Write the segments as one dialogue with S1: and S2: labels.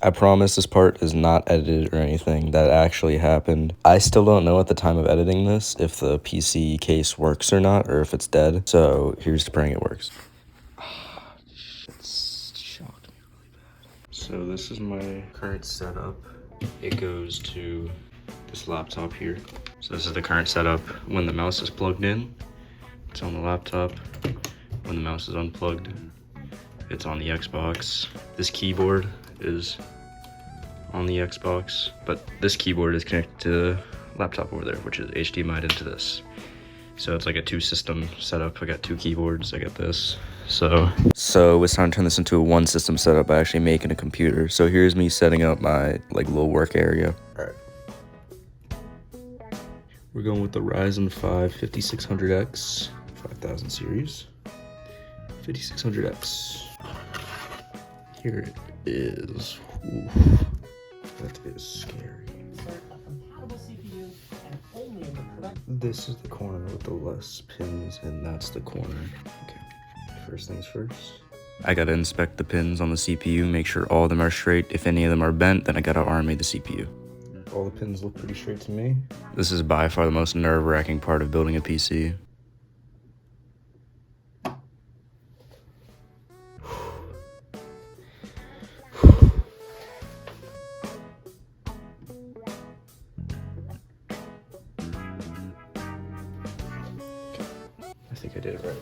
S1: I promise this part is not edited or anything. That actually happened. I still don't know at the time of editing this if the PC case works or not, or if it's dead. So here's to praying it works. It's shocked me really bad. So this is my current setup. It goes to this laptop here. So this is the current setup. When the mouse is plugged in, it's on the laptop. When the mouse is unplugged, it's on the Xbox. This keyboard is on the Xbox, but this keyboard is connected to the laptop over there, which is HDMI'd into this. So it's like a 2-system setup. I got 2 keyboards, I got this. So it's time to turn this into a 1-system setup by actually making a computer. So here's me setting up my like little work area. All right. We're going with the Ryzen 5 5600X 5000 series. 5600X. Here it is. Oof. That is scary. This is the corner with the less pins, and that's the corner. Okay, first things first. I gotta inspect the pins on the CPU, make sure all of them are straight. If any of them are bent, then I gotta RMA the CPU. All the pins look pretty straight to me. This is by far the most nerve-wracking part of building a PC. I think I did it right.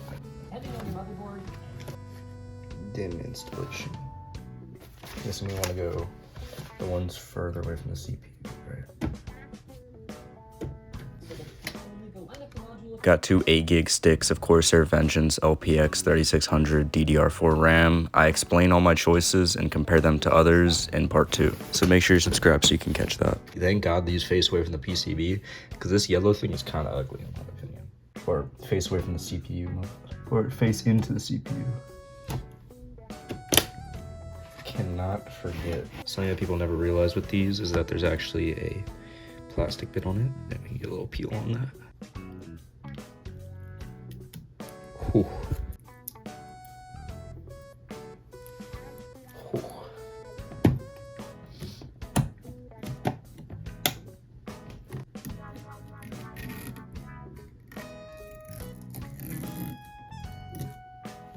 S1: DIMM installation. Guessing we want to go the ones further away from the CPU, right? Got 2 8GB sticks of Corsair Vengeance LPX 3600 DDR4 RAM. I explain all my choices and compare them to others in part 2. So make sure you subscribe so you can catch that. Thank God these face away from the PCB, because this yellow thing is kind of ugly in my opinion. Or face away from the CPU, or face into the CPU. Cannot forget. Something that people never realize with these is that there's actually a plastic bit on it, and we can get a little peel on that. Whew. Whew.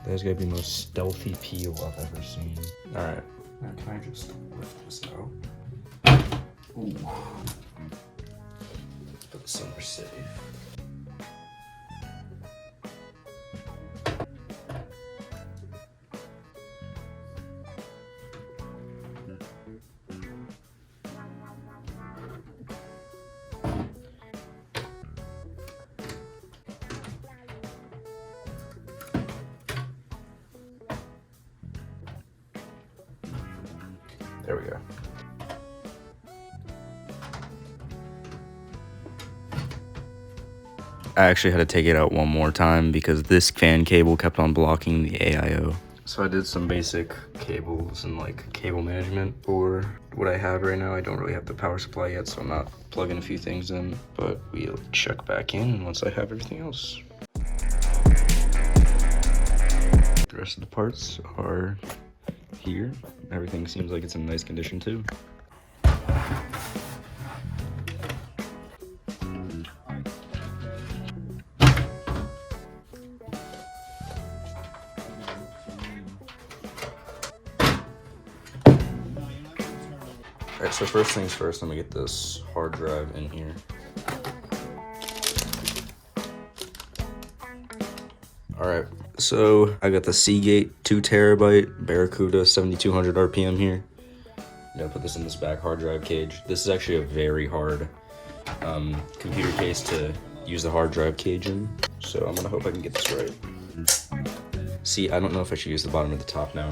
S1: That's gotta be the most stealthy peel I've ever seen. All right, now can I just lift this out? Ooh. Put this somewhere safe. There we go. I actually had to take it out one more time because this fan cable kept on blocking the AIO. So I did some basic cables and like cable management for what I have right now. I don't really have the power supply yet, so I'm not plugging a few things in, but we'll check back in once I have everything else. The rest of the parts are here. Everything seems like it's in nice condition too. Alright, so first things first, I'm gonna get this hard drive in here. Alright, so I got the Seagate 2TB Barracuda 7200 RPM here. I'm gonna put this in this back hard drive cage. This is actually a very hard computer case to use the hard drive cage in, so I'm gonna hope I can get this right. See, I don't know if I should use the bottom or the top now.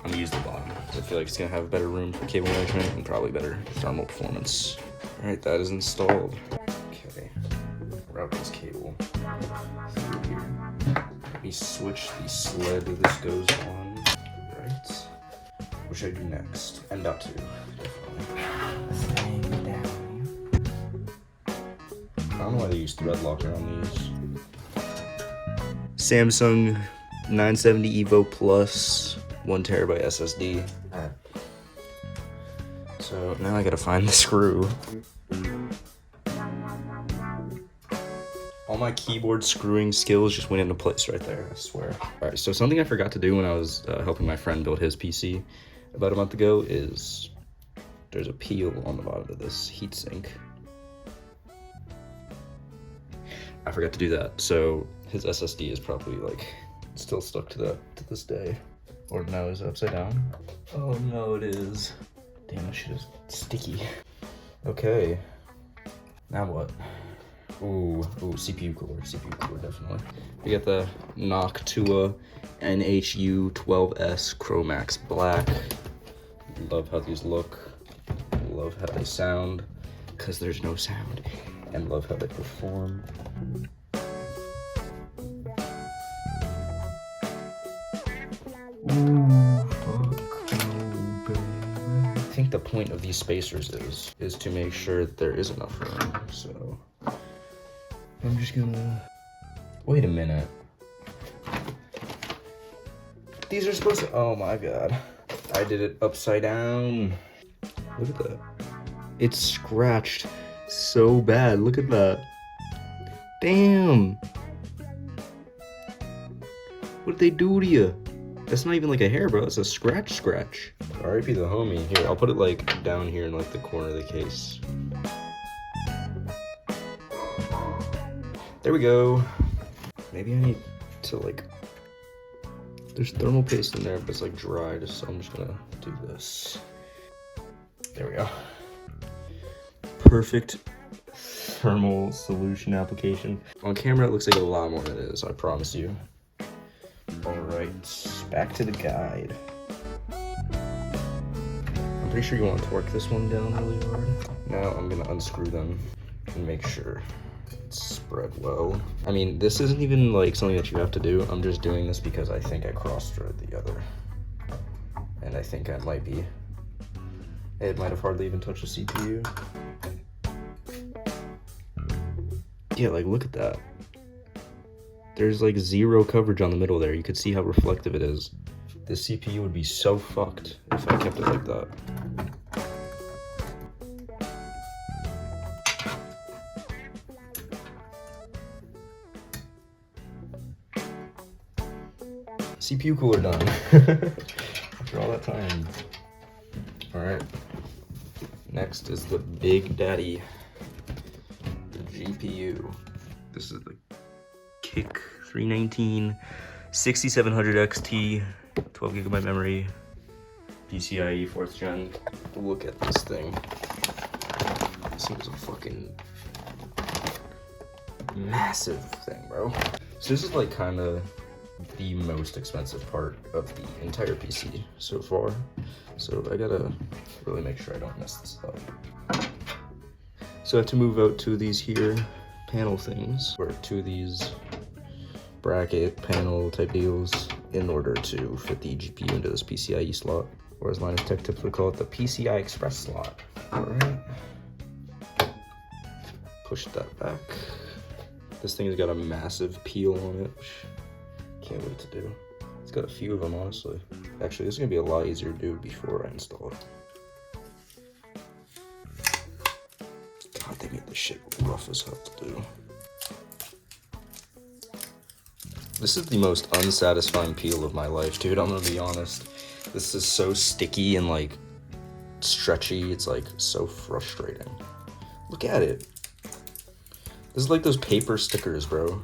S1: I'm gonna use the bottom because I feel like it's gonna have better room for cable management and probably better thermal performance. Alright, that is installed. Okay, route this cable through here. Let me switch the sled that this goes on. Right. What should I do next? M.2. Definitely. I don't know why they use thread locker on these. Samsung 970 Evo Plus 1TB SSD. Alright. So now I gotta find the screw. All my keyboard screwing skills just went into place right there, I swear. All right, so something I forgot to do when I was helping my friend build his PC about a month ago is there's a peel on the bottom of this heatsink. I forgot to do that, so his SSD is probably like still stuck to that to this day. Or no, is it upside down? Oh no, it is. Damn, that shit is sticky. Okay, now what? Ooh, CPU cooler, definitely. We got the Noctua NHU 12S Chromax Black. Love how these look. Love how they sound, because there's no sound. And love how they perform. Ooh, fuck no, baby. I think the point of these spacers is to make sure that there is enough room, so I'm just gonna... Wait a minute. These are supposed to... Oh my god. I did it upside down. Look at that. It's scratched so bad. Look at that. Damn. What did they do to you? That's not even like a hair, bro. It's a scratch. R.I.P. the homie. Here, I'll put it like down here in like the corner of the case. There we go. Maybe I need to like, there's thermal paste in there, but it's like dried, so I'm just gonna do this. There we go. Perfect thermal solution application. On camera, it looks like a lot more than it is, I promise you. All right, back to the guide. I'm pretty sure you want to torque this one down really hard. Now I'm gonna unscrew them and make sure spread well. I mean, this isn't even like something that you have to do. I'm just doing this because I think I cross-thread the other. And I think I might be... It might have hardly even touched the CPU. Yeah, like look at that. There's like zero coverage on the middle there. You could see how reflective it is. This CPU would be so fucked if I kept it like that. CPU cooler done. After all that time. Alright. Next is the Big Daddy, the GPU. This is the Kick 319 6700 XT, 12 gigabyte memory, PCIe 4th gen. Look at this thing. This thing is a fucking massive thing, bro. So this is like kind of the most expensive part of the entire PC so far. So I gotta really make sure I don't mess this up. So I have to move out two of these here panel things, or two of these bracket panel type deals, in order to fit the GPU into this PCIe slot, or as Linus Tech Tips would call it, the PCI Express slot. All right, push that back. This thing has got a massive peel on it, which can't wait to do. It's got a few of them, honestly. Actually, this is gonna be a lot easier to do before I install it. God, they made this shit rough as hell to do. This is the most unsatisfying peel of my life, dude. I'm gonna be honest. This is so sticky and like stretchy. It's like so frustrating. Look at it. This is like those paper stickers, bro.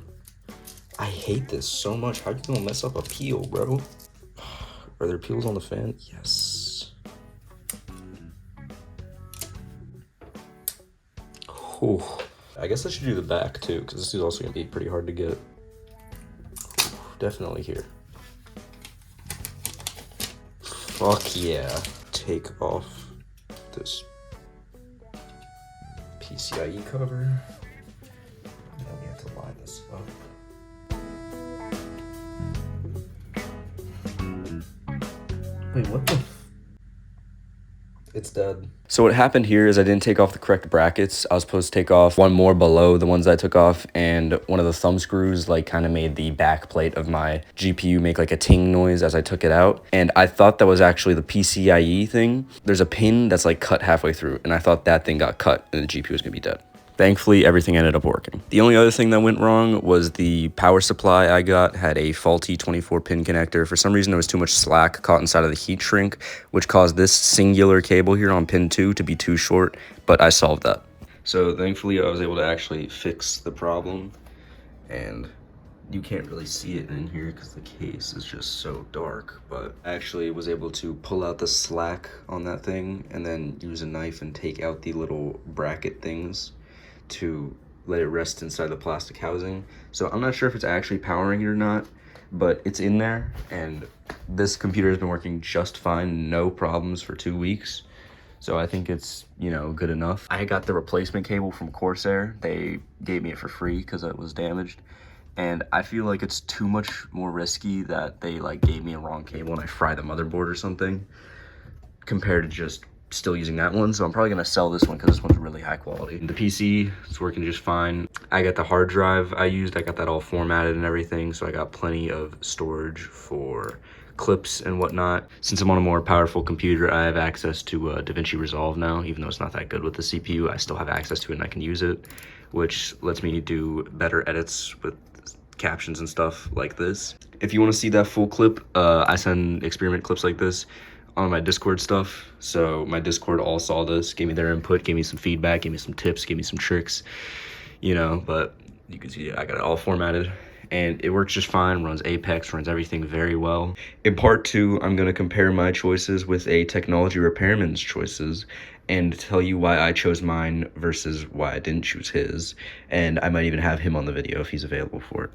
S1: I hate this so much. How you gonna mess up a peel, bro? Are there peels on the fan? Yes. Whew. I guess I should do the back too, because this is also gonna be pretty hard to get. Definitely here. Fuck yeah. Take off this PCIe cover. Now we have to line this up. Wait, what the? It's dead. So what happened here is I didn't take off the correct brackets. I was supposed to take off one more below the ones I took off, and one of the thumb screws like kind of made the back plate of my GPU make like a ting noise as I took it out. And I thought that was actually the PCIe thing. There's a pin that's like cut halfway through, and I thought that thing got cut and the GPU was gonna be dead. Thankfully, everything ended up working. The only other thing that went wrong was the power supply I got had a faulty 24-pin connector. For some reason, there was too much slack caught inside of the heat shrink, which caused this singular cable here on pin 2 to be too short, but I solved that. So thankfully, I was able to actually fix the problem, and you can't really see it in here because the case is just so dark, but I actually was able to pull out the slack on that thing and then use a knife and take out the little bracket things to let it rest inside the plastic housing. So I'm not sure if it's actually powering it or not, but it's in there, and this computer has been working just fine, no problems for 2 weeks. So I think it's, you know, good enough. I got the replacement cable from Corsair. They gave me it for free because it was damaged. And I feel like it's too much more risky that they like gave me a wrong cable and I fry the motherboard or something compared to just still using that one. So I'm probably gonna sell this one because this one's really high quality. The PC is working just fine. I got the hard drive I used, I got that all formatted and everything, so I got plenty of storage for clips and whatnot. Since I'm on a more powerful computer, I have access to DaVinci Resolve now. Even though it's not that good with the CPU, I still have access to it and I can use it, which lets me do better edits with captions and stuff like this. If you want to see that full clip, I send experiment clips like this on my Discord stuff. So my Discord all saw this, gave me their input, gave me some feedback, gave me some tips, gave me some tricks, you know, but you can see I got it all formatted and it works just fine, runs Apex, runs everything very well. In part 2, I'm gonna compare my choices with a technology repairman's choices and tell you why I chose mine versus why I didn't choose his. And I might even have him on the video if he's available for it.